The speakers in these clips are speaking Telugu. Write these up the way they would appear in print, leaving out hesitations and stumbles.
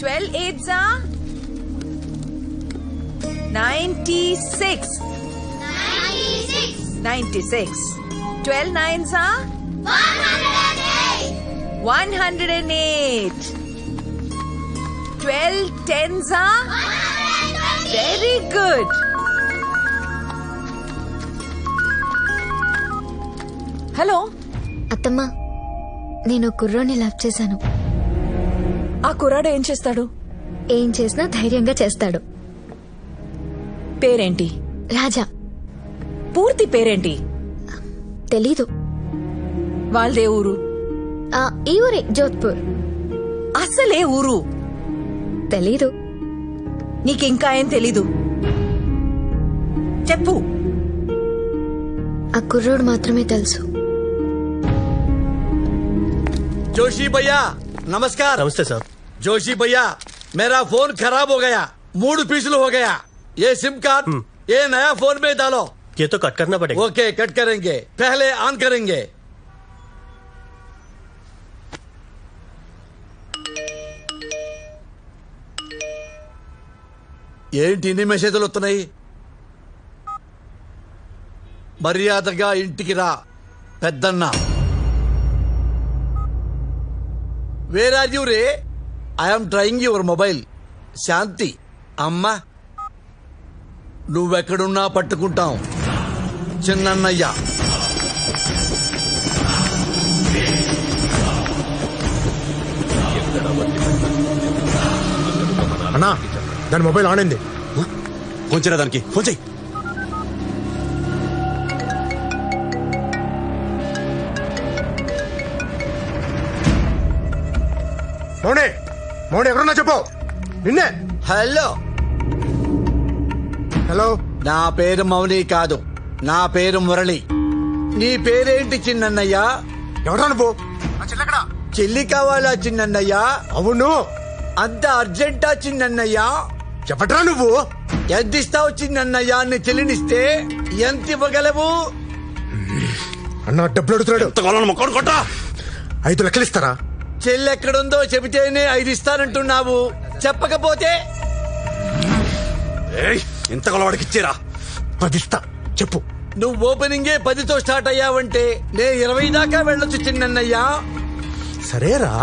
12 8s are 96. 96. 12 9s are 108. 12 10s are very good. Hello అత్తమ్మా, నేను కుర్రోని లవ్ చేశాను. ఆ కుర్రాడు ఏం చేస్తాడు? ఏం చేసినా ధైర్యంగా చేస్తాడు. పేరేంటి? రాజా. పూర్తి పేరేంటి? తెలీదు. వాళ్ళదే ఊరు? ఈ ఊరే, జోధ్పూర్. అసలే ఊరు? తెలీదు. నీకింకా ఏం తెలీదు? చెప్పు. ఆ కుర్రోడు మాత్రమే తెలుసు. जोशी भैया नमस्कार। नमस्ते सर। जोशी भैया मेरा फोन खराब हो गया, मूड पिछल हो गया। ये सिम कार्ड ये नया फोन में डालो। ये तो कट करना पड़ेगा। ओके कट करेंगे, पहले ऑन करेंगे। ఏంటి ఇన్ని మెసేజ్లు వస్తున్నాయి? మర్యాదగా ఇంటికి రా పెద్దన్న. వేర్ ఆర్ యూ రే? I'm trying your mobile. Shanti అమ్మా, నువ్వెక్కడున్నా పట్టుకుంటాం. చిన్నన్నయ్య. అన్నా, దాని మొబైల్ ఆన్ అయింది. ఫోన్ చేయరా దానికి, ఫోన్ చేయి. మౌనే, మౌనే ఎక్కడున్నా చెప్పు. నిన్నే. హలో. హలో. నా పేరు మౌని కాదు, నా పేరు మురళి. నీ పేరేంటి చిన్నన్నయ్య? ఎవరా నువ్వు? చెల్లెక్కడా? చెల్లి కావాలా చిన్నన్నయ్య? అవును. అంత అర్జెంటా చిన్నన్నయ్య? చెప్పట్రా నువ్వు? ఎంత ఇస్తావు చిన్నన్నయ్య? నీ చెల్లినిస్తే ఎంత ఇవ్వగలవు? అన్న డబ్బులు అడుగుతున్నాడు. మొక్కడు కొట్టా. 5 లక్షలు ఇస్తారా? చెల్లి ఎక్కడుందో చెబితేనే 5 ఇస్తానంటున్నావు, చెప్పకపోతే? ఎంత కొలవాడికి ఇచ్చేరా? 10 ఇస్తా, చెప్పు. నువ్వు ఓపెనింగే 10తో స్టార్ట్ అయ్యావంటే నే 20 దాకా వెళ్ళొచ్చు చిన్నన్నయ్యా. సరేరా,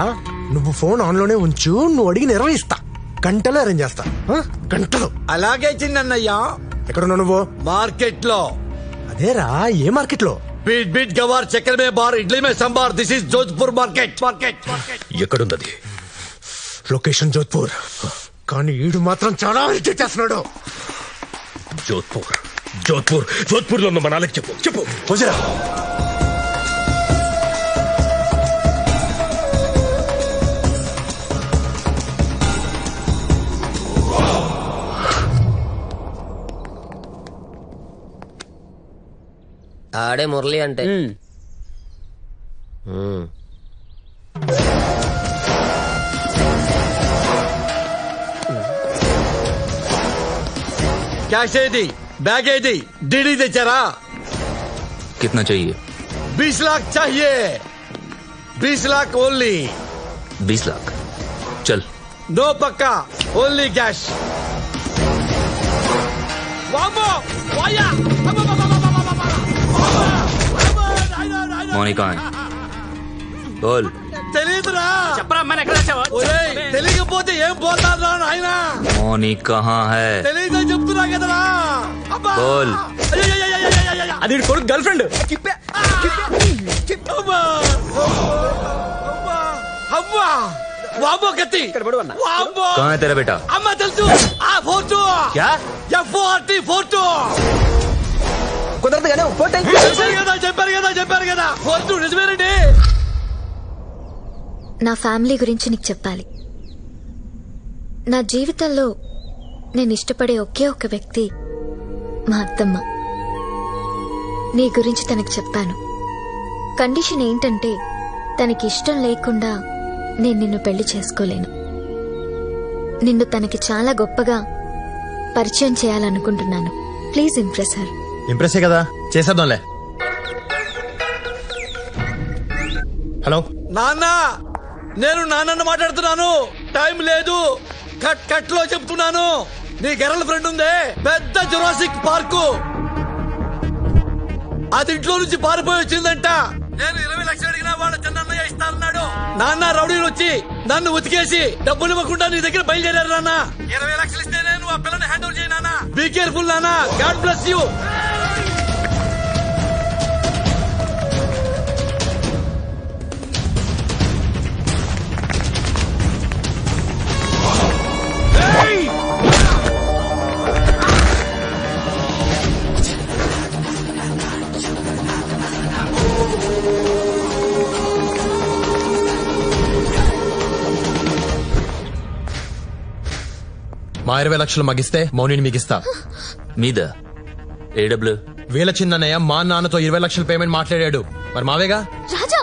నువ్వు ఫోన్ ఆన్ లోనే ఉంచు. నువ్వు అడిగిన 20 ఇస్తా. గంటలో అరేంజ్ చేస్తా. గంటలో. అలాగే చిన్నన్నయ్యా. ఎక్కడున్నావు నువ్వు? మార్కెట్ లో. అదేరా, ఏ మార్కెట్ లో? बीट बीट गवार चक्कर में बार इडली में संभार। This is Jodhpur market. ఎక్కడుంది? లొకేషన్ జోధ్పూర్. కానీ ఈడు మాత్రం చాలా ఇరిటేట్ చేస్తున్నాడు. జోధ్పూర్ జోధ్పూర్ జోధ్పూర్ లో ఉన్న మా నాన్నకి చెప్పు, చెప్పు. ఫోన్ చేయరా. ఆడే మురళి అంటే. कैश ఏది? बैग ఏది? डीडी తెచ్చారా? कितना चाहिए? 20 लाख चाहिए। 20 लाख ओनली। 20 लाख चल। नो पक्का, ओनली कैश। मौनी कहाँ है? बोल। తెలీదురా? చెప్పరా అమ్మాయిని ఎక్కడ వచ్చావా? ఒరేయ్, తెలియకపోతే ఏం పోతారా నాయన? मौनी कहाँ है? తెలీదు చెప్తున్నా కదరా. बोल। అది కొడుకు గర్ల్ ఫ్రెండ్. వామ్మో కత్తి. వామ్మో. कहाँ है तेरा बेटा? అమ్మ తెలుసు. ఆ ఫోటో. क्या? FORT photo. కుదరదు కానీ ఫోటో చెప్పారు కదా ఫోటో నిజమేనండి. నా ఫ్యామిలీ గురించి నీకు చెప్పాలి. నా జీవితంలో నేను ఇష్టపడే ఒకే ఒక వ్యక్తి మా అత్తమ్మ. నీ గురించి తనకు చెప్పాను. కండిషన్ ఏంటంటే తనకి ఇష్టం లేకుండా నేను నిన్ను పెళ్లి చేసుకోలేను. నిన్ను తనకి చాలా గొప్పగా పరిచయం చేయాలనుకుంటున్నాను. Please impress her. ఇంప్రెస్ కదా, చేసేద్దాంలే. హలో నాన్న, నేను నాన్నను మాట్లాడుతున్నాను. టైం లేదు. కట్ కట్ లో చెప్తున్నాను. నీ గర్ల్ ఫ్రెండ్ ఉందే పెద్ద జురాసిక్ పార్కు, అది ఇంట్లో నుంచి పారిపోయి వచ్చిందంట. నేను 20 లక్షలు అడిగినా వాళ్ళ చిన్నయ్య ఇస్తానన్నాడు. నాన్న రౌడీలు వచ్చి నన్ను ఉతికేసి డబ్బులు ఇవ్వకుండా నీ దగ్గర బయలుదేరారు నాన్న. 20 లక్షలు ఇస్తే నేను ఆ పిల్లని హ్యాండ్ ఓవర్ చేయి నాన్న. బీ కేర్ఫుల్ నాన్న. God bless you. మా 20 లక్షలు మగిస్తే మౌనిని మిగిస్తా. మీద ఏడబ్ల్యూ వీళ్ళ చిన్నయ్య మా నాన్నతో 20 లక్షల పేమెంట్ మాట్లాడాడు. మరి మావేగా. రాజా,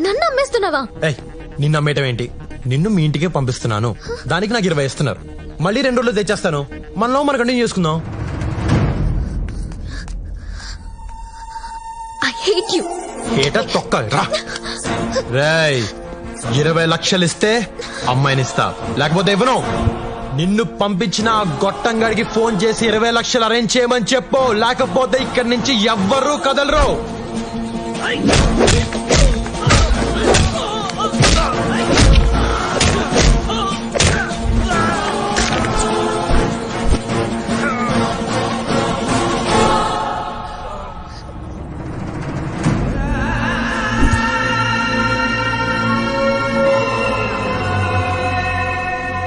నన్ను అమ్మేస్తున్నావా? ఏయ్, నిన్ను అమ్మేయటం ఏంటి? నిన్ను మీ ఇంటికే పంపిస్తున్నాను. దానికి నాకు 20 ఇస్తున్నారు. మళ్ళీ 2 రోజులు తెచ్చేస్తాను. మనలో మనం కంటిన్యూ చేసుకుందాం. I hate you. ఏటా తొక్క రా. రేయ్, 20 లక్షలు ఇస్తే అమ్మాయినిస్తా, లేకపోతే ఇవ్వను. నిన్ను పంపించిన ఆ గొట్టంగాడికి ఫోన్ చేసి 20 లక్షలు అరేంజ్ చేయమని చెప్పు, లేకపోతే ఇక్కడి నుంచి ఎవ్వరూ కదలరు.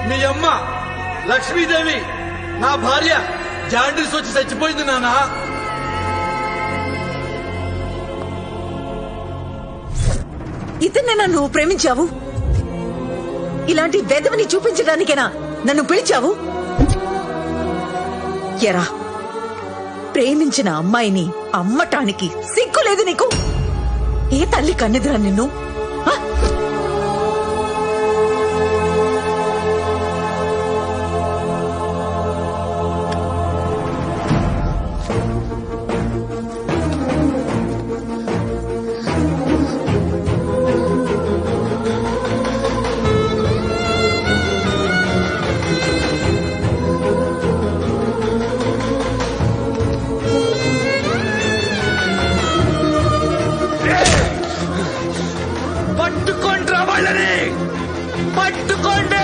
మీ అమ్మ లక్ష్మీదేవి నా భార్య జాండీస్ వచ్చి చచ్చిపోయింది నాన్న. ఇతన్నేనా నువ్వు ప్రేమించావు? ఇలాంటి వెధవని చూపించడానికేనా నన్ను పిలిచావు? ఎరా, ప్రేమించిన అమ్మాయిని అమ్మటానికి సిగ్గు లేదు నీకు? ఏ తల్లి కన్నెదురా నిన్ను? ఆ? పట్టుకోండి రా వాళ్ళని, పట్టుకోండి.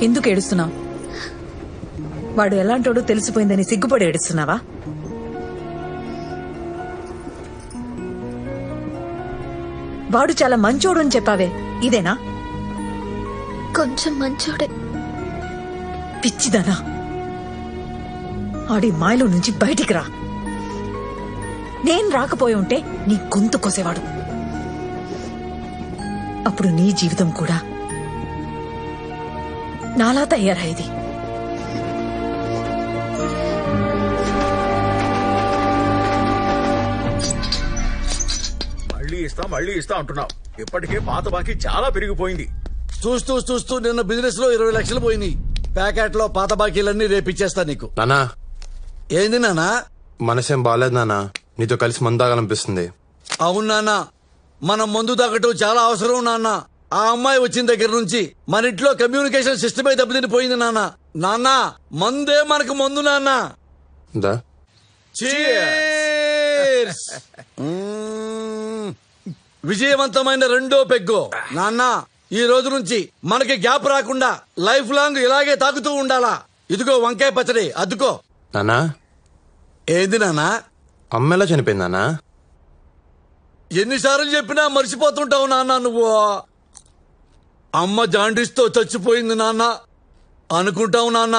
ఎందుకు ఏడుస్తున్నావు? వాడు ఎలాంటోడో తెలిసిపోయిందని సిగ్గుపడి ఏడుస్తున్నావా? వాడు చాలా మంచోడు అని చెప్పావే, ఇదేనా? కొంచెం మంచోడే. పిచ్చిదానా, ఆడి మాయలో నుంచి బయటికి రా. నేను రాకపోయి ఉంటే నీ గొంతు కోసేవాడు. అప్పుడు నీ జీవితం కూడా నాలా తయారయ్యేది. మళ్ళీ ఇస్తా అంటున్నావు. ఇప్పటికే పాత బాకీ చాలా పెరిగిపోయింది. చూస్తూ చూస్తూ నిన్న బిజినెస్ లో 20 లక్షలు పోయినాయి. ప్యాకెట్ లో పాత బాకీలన్నీ రేపిచ్చేస్తా నీకు. నానా, ఏంది నానా? మనసేం బాగాలేదు నానా, నీతో కలిసి మందు తాగాలనిపిస్తుంది. అవును నాన్న, మనం మందు తాగటం చాలా అవసరం నాన్న. ఆ అమ్మాయి వచ్చిన దగ్గర నుంచి మన ఇంట్లో కమ్యూనికేషన్ సిస్టమే దెబ్బతిని నాన్న. నాన్న, మందే మనకు మందు నాన్న. దా Cheers! విజయవంతమైన రెండో పెగ్గు. నాన్న, ఈ రోజు నుంచి మనకి గ్యాప్ రాకుండా లైఫ్ లాంగ్ ఇలాగే తాగుతూ ఉండాలా. ఇదిగో వంకాయ పచ్చడి అద్దుకో. నానా, ఏంది నాన్నా? అమ్మ ఎలా చనిపోయింది నానా? ఎన్నిసార్లు చెప్పినా మర్చిపోతుంటావు నాన్న నువ్వు. అమ్మ జాండీస్తో చచ్చిపోయింది నాన్న. అనుకుంటావు నాన్న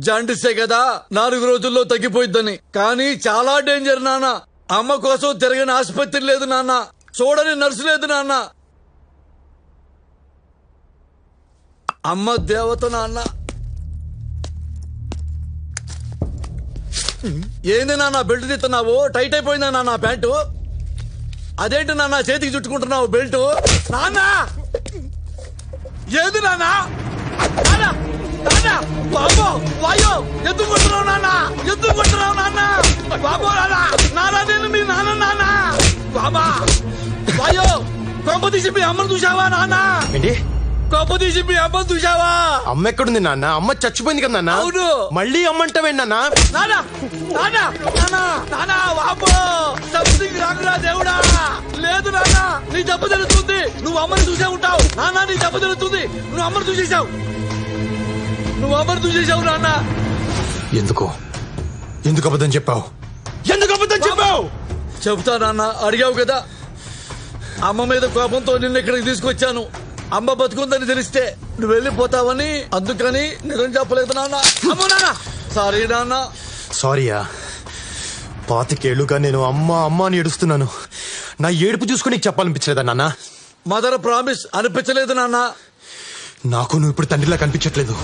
జాండీసే కదా 4 రోజుల్లో తగ్గిపోయిద్దని, కానీ చాలా డేంజర్ నాన్న. అమ్మ కోసం తిరగని ఆసుపత్రి లేదు నాన్న, చూడని నర్సు లేదు నాన్న. అమ్మ దేవత నాన్న. ఏంది నాన్న బెల్ట్ తీస్తున్నావు? టైట్ అయిపోయిందా నాన్న ప్యాంటు? అదేంటి నాన్న చేతికి చుట్టుకుంటున్నావు బెల్ట్? నాన్న, ఏది నాన్న? నాన్న, నాన్న, బాబో, వాయో, ఎందుకు కొట్టున్నావు నాన్న? ఎందుకు కొట్టున్నావు నాన్న? బాబో నాన్న, నాన్న నేను మీ నాన్న నాన్న. బాబా, వాయో, కొంప తీసి మీ అమ్మను చూసావా నాన్న? ఏంటి? కొంప తీసి మీ అమ్మను చూసావా? అమ్మ ఎక్కడుంది నాన్న? అమ్మ చచ్చిపోయింది కదా నాన్న. అవును. మళ్ళీ అమ్మ అంటావేంటి నాన్న? నాన్న, నాన్న, నాన్న, నాన్న, బాబో, సంథింగ్ రాంగురా దేవుడా. లేదు నాన్న, నీ దెబ్బ తెలుస్తుంది. నువ్వు అమ్మని చూసే ఉంటావు నాన్న. నీ దెబ్బ తెలుస్తుంది. నువ్వు అమ్మని చూసేశావు. నువ్వు అమ్మని చూసేశావు నాన్న. ఎందుకు ఎందుకు అబద్ధం చెప్పావు? ఎందుకు అబద్ధం చెప్పావు? చెబుతా నాన్న, అడిగావు కదా. అమ్మ మీద కోపంతో నిన్ను ఇక్కడికి తీసుకొచ్చాను. అమ్మ బతుకుందని తెలిస్తే నువ్వు వెళ్ళిపోతావని, అందుకని నిజం చెప్పలేదు నాన్న. అమ్మో నాన్న, సారీ నాన్న. సారీయా? 25 ఏళ్లుగా నేను అమ్మ అమ్మ అని ఏడుస్తున్నాను. నా ఏడుపు చూసుకుని నీకు చెప్పాలనిపించలేదా నాన్న? మదర్ ప్రామిస్ అనిపించలేదు నాన్న. నాకు నువ్వు ఇప్పుడు తండ్రిలా కనిపించట్లేదు.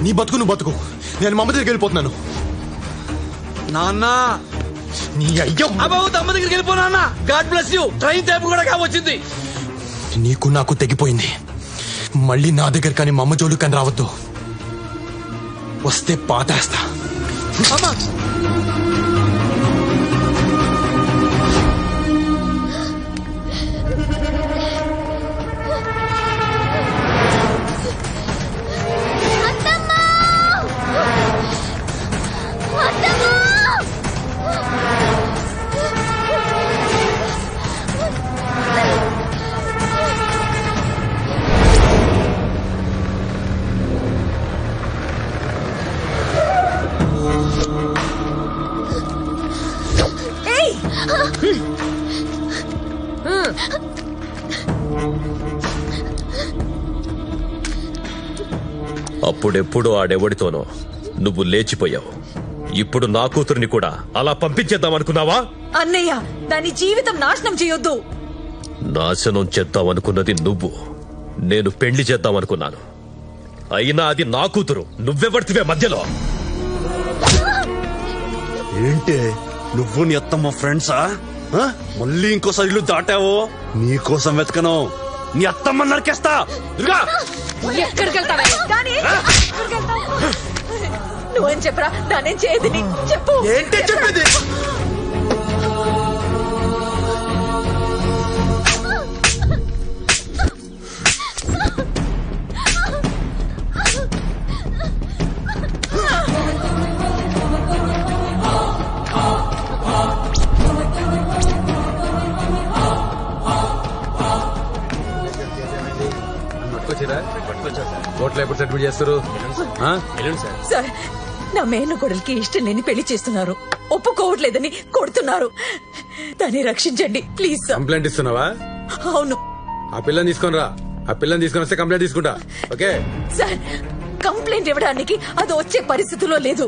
నీ బతుకు నువ్వు బతుకు, నేను మా అమ్మ దగ్గరికి వెళ్ళిపోతున్నాను. నాన్న, నీ అయ్యో అమ్మ అమ్మ దగ్గరికి వెళ్ళిపో నాన్న. God bless you. Train time కూడా కావచ్చింది. నీకు నాకు తెగిపోయింది. మళ్ళీ నా దగ్గర కానీ మా అమ్మ జోలు కానీ రావద్దు. వస్తే పాతేస్తా. అమ్మా, అప్పుడెప్పుడు ఆడెవడితోనో నువ్వు లేచిపోయావు. ఇప్పుడు నా కూతురిని కూడా అలా పంపించేద్దామనుకున్నావా? అన్నయ్య, దాని జీవితం నాశనం చేయొద్దు. నాశనం చేద్దామనుకున్నది నువ్వు, నేను పెళ్లి చేద్దామనుకున్నాను. అయినా అది నా కూతురు. నువ్వెవడితివే మధ్యలో? ఏంటే నువ్వు నీ అత్తమ్మ ఫ్రెండ్సా? మళ్ళీ ఇంకోసారి ఇల్లు దాటావో నీకోసం వెతకను. నీ అత్తమ్మ నరికేస్తా. ఎక్కడికి వెళ్తావా? నువ్వేం చెప్పరా? దానేం చేయదు. చెప్పు. ఏంటి చెప్పేది? ఎట్లా ఎప్పుడు సెటిల్ చేస్తారు ఆ? సార్ నా మేనకోడలికి ఇష్టం లేని పెళ్లి చేస్తున్నారు, ఒప్పుకోవట్లేదని కొడుతున్నారు. దాన్ని రక్షించండి ప్లీజ్ సార్. కంప్లైంట్ ఇస్తున్నావా? అవును ఆ పిల్లని తీసుకొని రా. ఆ పిల్లని తీసుకొని వస్తే కంప్లైంట్ తీసుకుంటా. ఓకే సార్, కంప్లైంట్ ఇవ్వడానికి అది వచ్చే పరిస్థితిలో లేదు.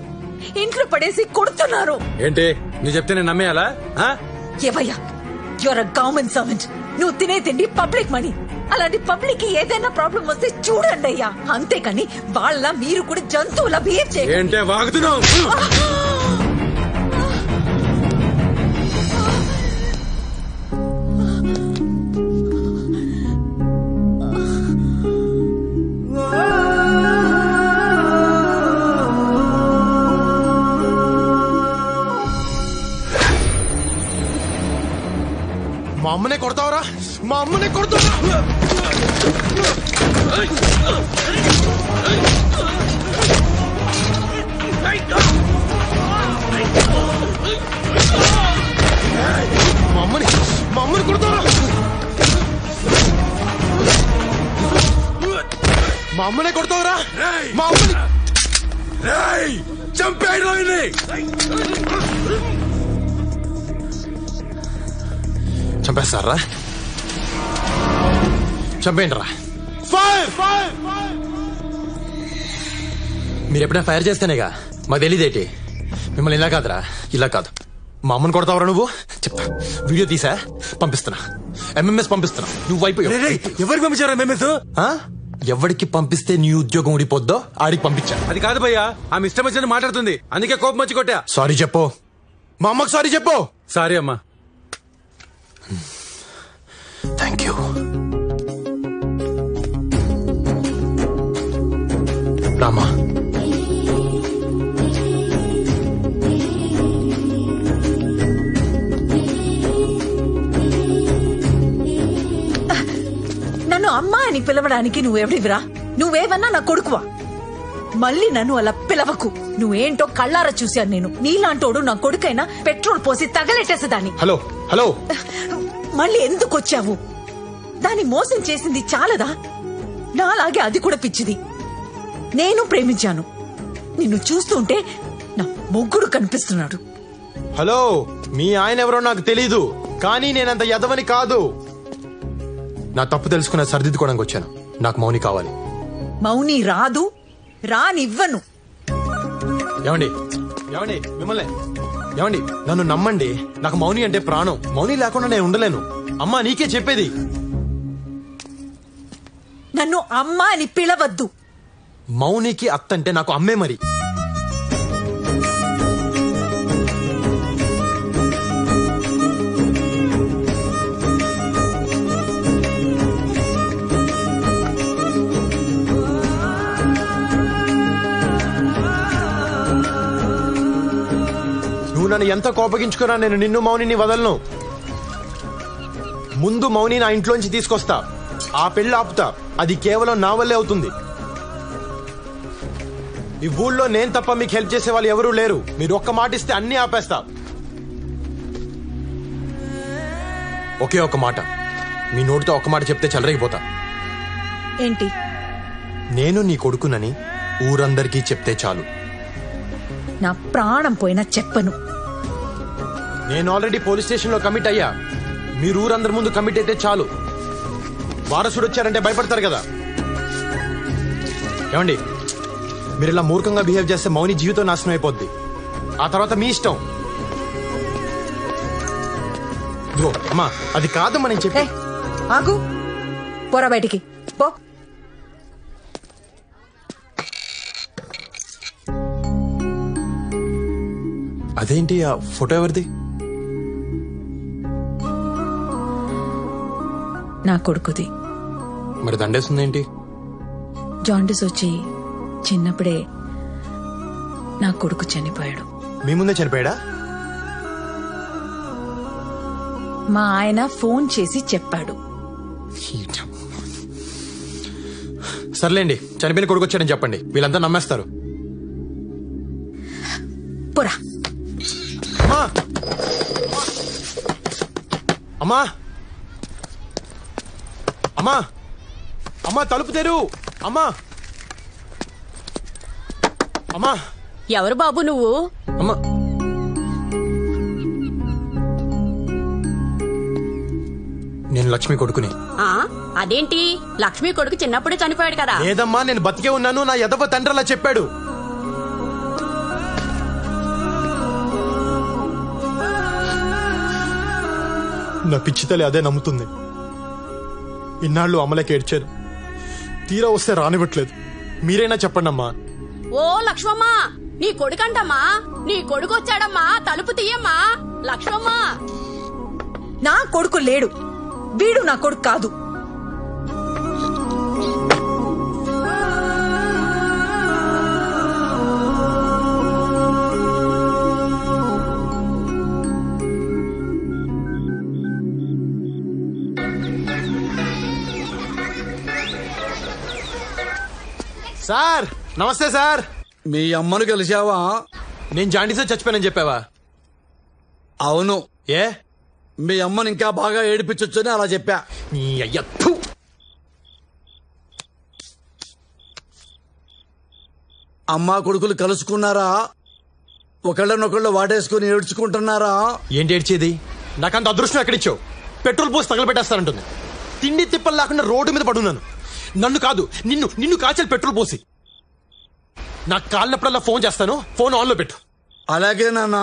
ఇంట్లో పడేసి కొడుతున్నారు. ఏంటి నువ్వు చెప్తే నేను నమ్మేయాలా? ఆ? ఏవయ్యా, యువర్ అ గవర్నమెంట్ సర్వెంట్. నువ్వు తినే తిండి పబ్లిక్ మనీ. అలాంటి పబ్లిక్ కి ఏదైనా ప్రాబ్లం వస్తే చూడండి అయ్యా, అంతేకాని వాళ్ళ మీరు కూడా జంతువులా బిహేవ్ చేయండి. ఏంటే వాగుతున్నావు? మా అమ్మనే కొడతావరా? మా అమ్మనే కొడతావరా? మా అమ్మని కొడతావరా? మా అమ్మనే కొడతావరా? మా అమ్మని చంపేయడం చంపేస్తారా? చంపేయండి రా. ఫైర్! మీరు ఎప్పుడైనా ఫైర్ చేస్తేనేగా మాకు తెలియదేటి. మిమ్మల్ని ఇలా కాదురా, ఇలా కాదు. మా అమ్మని కొడతావరా నువ్వు? చెప్తా, వీడియో తీసా పంపిస్తున్నా, MMS పంపిస్తున్నా. నువ్వు అయిపోయావు. ఎవరికి పంపించారా మేమేసు? ఎవరికి పంపిస్తే నీ ఉద్యోగం ఊడిపోద్దో ఆడికి పంపించా. అది కాదు భయ్యా, ఆమె ఇష్టం వచ్చినట్టు మాట్లాడుతుంది, అందుకే కోపం వచ్చి కొట్టా. సారీ చెప్పు, మా అమ్మకి సారీ చెప్పు. సారీ అమ్మా. Thank you. రామా, నన్ను అమ్మా అని పిలవడానికి నువ్వెవడివిరా? నువ్వేవన్నా నా కొడుకువా? మళ్ళీ నన్ను అలా పిలవకు. నువ్వేంటో కళ్ళారా చూశాను నేను. నీలాంటోడు నా కొడుకైనా పెట్రోల్ పోసి తగలెట్టేసేదాన్ని. హలో హలో, మళ్ళీ ఎందుకు వచ్చావు? దాన్ని మోసం చేసింది చాలదా? నాలాగే అది కూడా పిచ్చిది. నేను ప్రేమించాను. నిన్ను చూస్తుంటే నా మొగ్గుడు కనిపిస్తున్నాడు. హలో, మీ ఆయన ఎవరో నాకు తెలీదు, కానీ నేనంత ఎదవని కాదు. నా తప్పు తెలుసుకున్న సరిదిద్దుకోవడానికి వచ్చాను. నాకు మౌని కావాలి. మౌని రాదు, రానివ్వను. ఏమండి ఏమండి మిమ్మల్ని ఏమండి, నన్ను నమ్మండి. నాకు మౌని అంటే ప్రాణం. మౌని లేకుండా నేను ఉండలేను. అమ్మా, నీకే చెప్పేది. నన్ను అమ్మా అని పిలవద్దు. మౌనికి అత్తంటే నాకు అమ్మే మరి. నువ్వు నన్ను ఎంత కోపగించుకున్నా నేను నిన్ను మౌనిని వదలను. ముందు మౌని నా ఇంట్లోంచి తీసుకొస్తా, ఆ పెళ్లి ఆపుతా. అది కేవలం నా వల్లే అవుతుంది. ఈ ఊళ్ళో నేను తప్ప మీకు హెల్ప్ చేసే వాళ్ళు ఎవరూ లేరు. మీరు ఒక్క మాట ఇస్తే అన్ని ఆపేస్తా. ఒకే ఒక్క మాట, మీ నోటితో ఒక్క మాట చెప్తే చెలరైపోతా. ఏంటి? నేను నీ కొడుకునని ఊరందరికీ చెప్తే చాలు. నా ప్రాణం పోయినా చెప్పను. నేను ఆల్రెడీ పోలీస్ స్టేషన్ లో కమిట్ అయ్యా. మీరు ఊరందరి ముందు కమిట్ అయితే చాలు. వారసుడు వచ్చారంటే భయపడతారు కదా. ఏమండి, మీరు ఇలా మూర్ఖంగా బిహేవ్ చేస్తే మౌని జీవితం నాశనం అయిపోద్ది. ఆ తర్వాత మీ ఇష్టం. ఇదిగో అమ్మా, అది కాదమ్మా నేను చెప్పే. ఆగు, పోరా బయటికి పో. అదేంటి ఆ ఫోటో ఎవరిది? నా కొడుకుది. మరి దండేస్తుందేంటి? జాండిస్ వచ్చి చిన్నప్పుడే నా కొడుకు చనిపోయాడు. మీ ముందే చనిపోయాడా? మా ఆయన ఫోన్ చేసి చెప్పాడు. సర్లేండి, చనిపోయిన కొడుకు వచ్చాడని చెప్పండి, వీళ్ళంతా నమ్మేస్తారు. పోరా. అమ్మా, అమ్మా, అమ్మా, అమ్మా, తలుపు తెరు. అమ్మా, అమ్మా ఎవరు బాబు నువ్వు? అమ్మా నేను లక్ష్మి కొడుకుని. అదేంటి లక్ష్మి కొడుకు చిన్నప్పుడే చనిపోయాడు కదా? లేదమ్మా నేను బతికే ఉన్నాను. నా ఎదవ తండ్రి అలా చెప్పాడు. నా పిచ్చి తల్లి అదే నమ్ముతుంది. ఇన్నాళ్ళు అమలకి ఏడ్చారు, తీరా వస్తే రానివ్వట్లేదు. మీరైనా చెప్పండి అమ్మా. ఓ లక్ష్మమ్మ, నీ కొడుకంటమ్మా, నీ కొడుకు వచ్చాడమ్మా, తలుపు తీయమ్మా. లక్ష్మమ్మ, నా కొడుకు లేడు, వీడు నా కొడుకు కాదు. సార్ నమస్తే సార్. మీ అమ్మను కలిశావా? నేను జాండీసే చచ్చిపోయానని చెప్పావా? అవును. ఏ మీ అమ్మని ఇంకా బాగా ఏడిపించొచ్చని అలా చెప్పా. నీ అయ్య థు. అమ్మా కొడుకులు కలుసుకున్నారా? ఒకళ్ళనొకళ్ళు వాటేసుకుని ఏడ్చుకుంటున్నారా? ఏంటి ఏడ్చేది? నాకంత అదృష్టం ఎక్కడిచ్చావు? పెట్రోల్ పోసి తగలబెట్టేస్తానంటుంది. తిండి తిప్పలు లేకుండా రోడ్డు మీద పడున్నాను. నన్ను కాదు నిన్ను నిన్ను కాల్చాలి పెట్రోల్ పోసి. నాకు కాలినప్పుడల్లా ఫోన్ చేస్తాను, ఫోన్ ఆన్ లో పెట్టు. అలాగే నాన్న.